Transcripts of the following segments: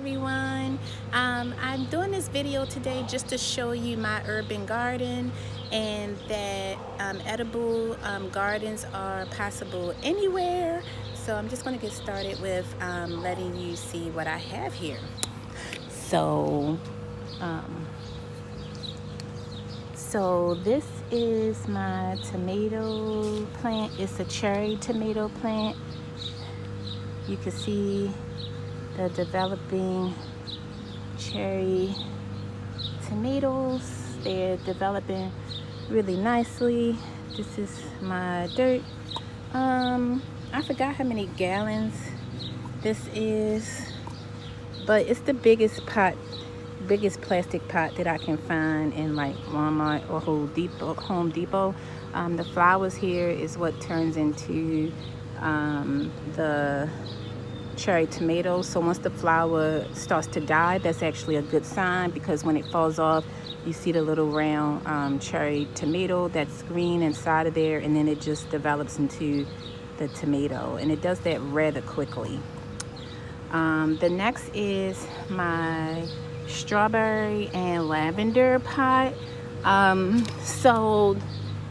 everyone. I'm doing this video today just to show you my urban garden and that edible gardens are possible anywhere. So I'm just going to get started with letting you see what I have here. So this is my tomato plant. It's a cherry tomato plant. You can see the developing cherry tomatoes. They're developing really nicely. This is my dirt. I forgot how many gallons this is, but it's the biggest plastic pot that I can find in like Walmart or Home Depot. The flowers here is what turns into the cherry tomatoes. So once the flower starts to die, that's actually a good sign, because when it falls off, you see the little round cherry tomato that's green inside of there, and then it just develops into the tomato, and it does that rather quickly. The next is my strawberry and lavender pot. So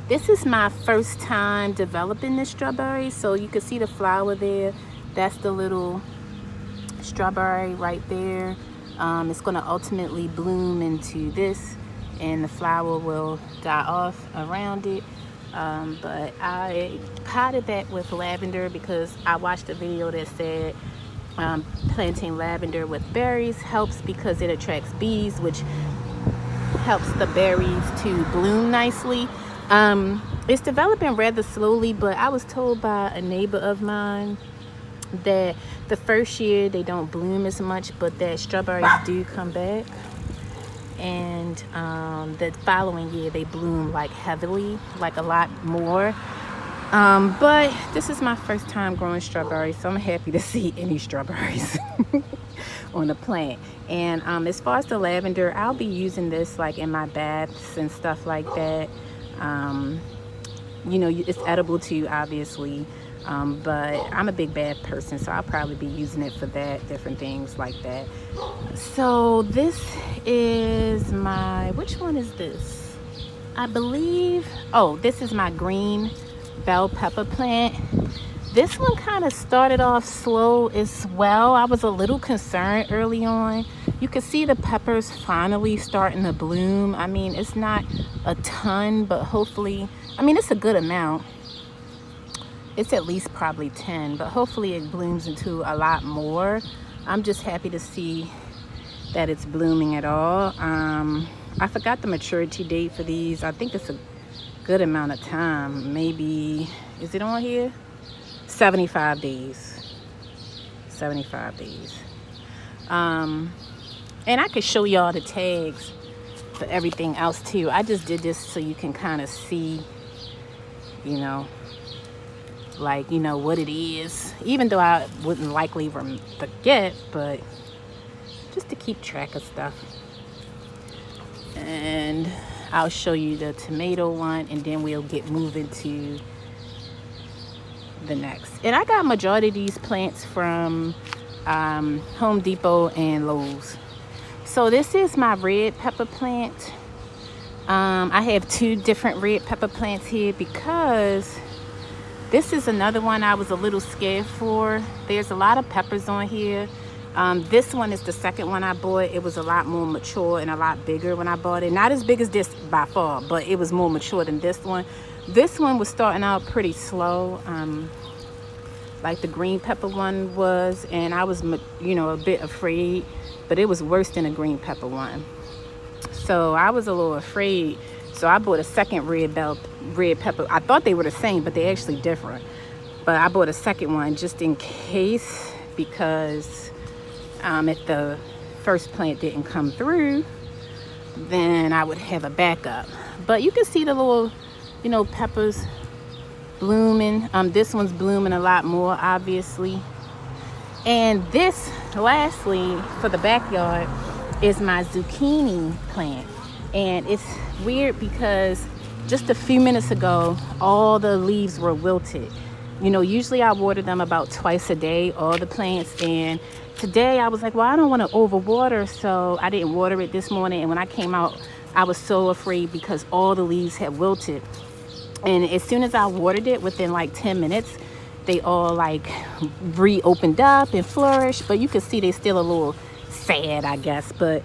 this is my first time developing the strawberry. So you can see the flower there. That's the little strawberry right there. It's going to ultimately bloom into this, and the flower will die off around it. But I potted that with lavender because I watched a video that said planting lavender with berries helps because it attracts bees, which helps the berries to bloom nicely. It's developing rather slowly, but I was told by a neighbor of mine that the first year they don't bloom as much, but that strawberries do come back, and the following year they bloom like heavily, like a lot more. But this is my first time growing strawberries, so I'm happy to see any strawberries on the plant. And as far as the lavender, I'll be using this like in my baths and stuff like that. You know, it's edible too, obviously. But I'm a big bath person, so I'll probably be using it for that, different things like that. So this is my, which one is this? I believe, oh, this is my green bell pepper plant. This one kind of started off slow as well. I was a little concerned early on. You can see the peppers finally starting to bloom. I mean, it's not a ton, but hopefully, I mean, it's a good amount. It's at least probably 10, but hopefully it blooms into a lot more. I'm just happy to see that it's blooming at all. I forgot the maturity date for these. I think it's a good amount of time. Maybe, is it on here? 75 days. 75 days. And I could show y'all the tags for everything else too. I just did this so you can kind of see, you know, like, you know, what it is, even though I wouldn't likely forget, but just to keep track of stuff. And I'll show you the tomato one, and then we'll get moving to the next. And I got majority of these plants from Home Depot and Lowe's. So this is my red pepper plant. I have two different red pepper plants here because this is another one I was a little scared for. There's a lot of peppers on here. This one is the second one I bought. It was a lot more mature and a lot bigger when I bought it. Not as big as this by far, but it was more mature than this one. This one was starting out pretty slow, like the green pepper one was, and I was, you know, a bit afraid, but it was worse than a green pepper one. So I was a little afraid. So I bought a second red pepper. I thought they were the same, but they're actually different. But I bought a second one just in case, because if the first plant didn't come through, then I would have a backup. But you can see the little, you know, peppers blooming. This one's blooming a lot more, obviously. And this, lastly, for the backyard, is my zucchini plant. And it's weird because just a few minutes ago, all the leaves were wilted. You know, usually I water them about twice a day, all the plants. And today I was like, well, I don't want to overwater, so I didn't water it this morning. And when I came out, I was so afraid because all the leaves had wilted. And as soon as I watered it, within like 10 minutes, they all like reopened up and flourished. But you can see they still a little sad, I guess. But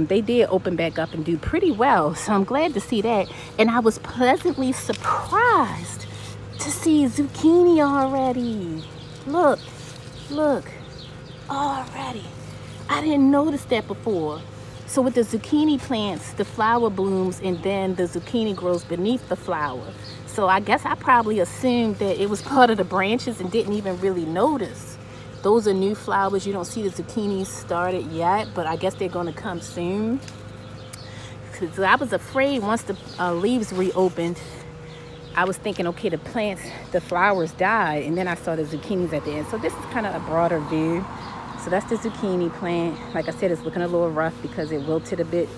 they did open back up and do pretty well. So I'm glad to see that. And I was pleasantly surprised to see zucchini already. Look, look, already. I didn't notice that before. So with the zucchini plants, the flower blooms and then the zucchini grows beneath the flower. So I guess I probably assumed that it was part of the branches and didn't even really notice. Those are new flowers. You don't see the zucchinis started yet, but I guess they're going to come soon. Because I was afraid once the leaves reopened, I was thinking, okay, the plants, the flowers died, and then I saw the zucchinis at the end. So this is kind of a broader view. So that's the zucchini plant. Like I said, it's looking a little rough because it wilted a bit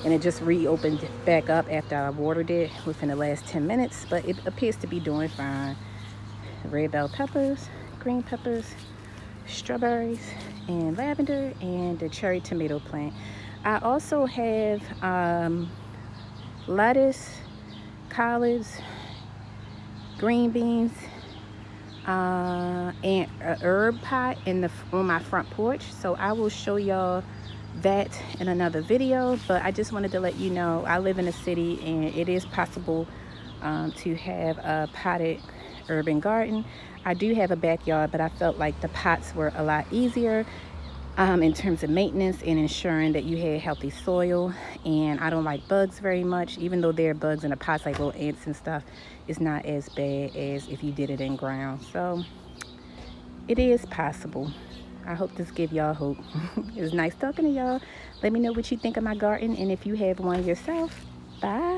and it just reopened back up after I watered it within the last 10 minutes, but it appears to be doing fine. Red bell peppers, green peppers, strawberries, and lavender, and the cherry tomato plant. I also have lettuce, collards, green beans, and an herb pot on my front porch. So I will show y'all that in another video, but I just wanted to let you know I live in a city and it is possible to have a potted urban garden. I do have a backyard, but I felt like the pots were a lot easier in terms of maintenance and ensuring that you had healthy soil. And I don't like bugs very much, even though there are bugs in the pots like little ants and stuff. It's not as bad as if you did it in ground. So it is possible. I hope this give y'all hope. It was nice talking to y'all. Let me know what you think of my garden and if you have one yourself. Bye.